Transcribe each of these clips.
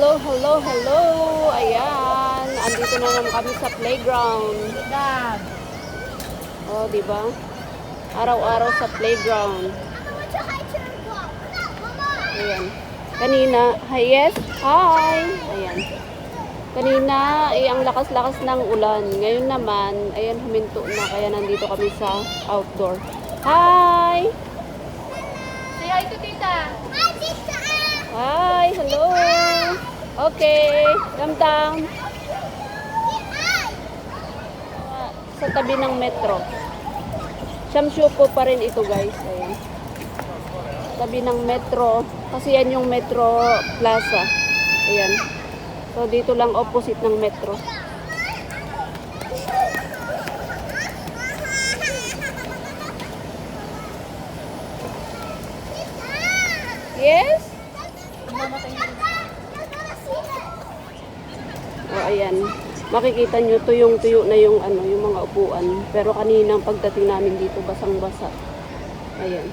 Hello, hello, hello. Ayan, andito na naman kami sa playground. Dad. Oh, di ba? Araw-araw sa playground. Ayan. Kanina, hi, yes, hi. Ayan. Kanina, ang lakas-lakas ng ulan. Ngayon naman, ayan, huminto na. Kaya nandito kami sa outdoor. Hi! Say hi to tita. Hi, hello. Okay, calm down. Sa tabi ng metro. Siyamsyuko pa rin ito, guys. Ayan. Tabi ng metro. Kasi yan yung Metro Plaza. Ayan. So, dito lang opposite ng metro. Yes? O, ayan. Makikita nyo, tuyong-tuyo na yung, yung mga upuan. Pero kaninang pagdating namin dito, basang-basa. Ayan.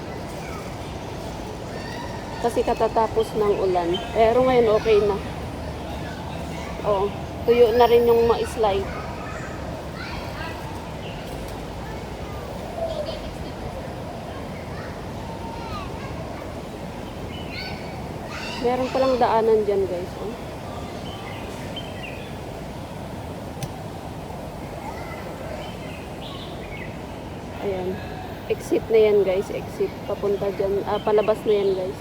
Kasi katatapos ng ulan. Pero ngayon, okay na. O, tuyo na rin yung ma-slide. Meron palang daanan dyan, guys. Oh. Ayan. Exit na yan, guys. Exit. Papunta dyan. Palabas na yan, guys.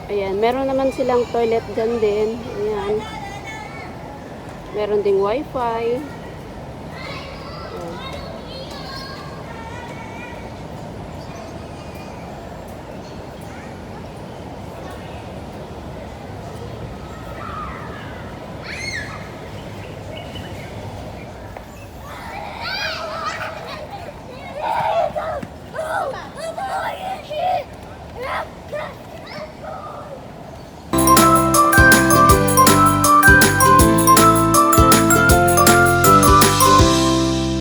Ayan. Meron naman silang toilet dyan din. Ayan. Meron ding wifi. Ayan.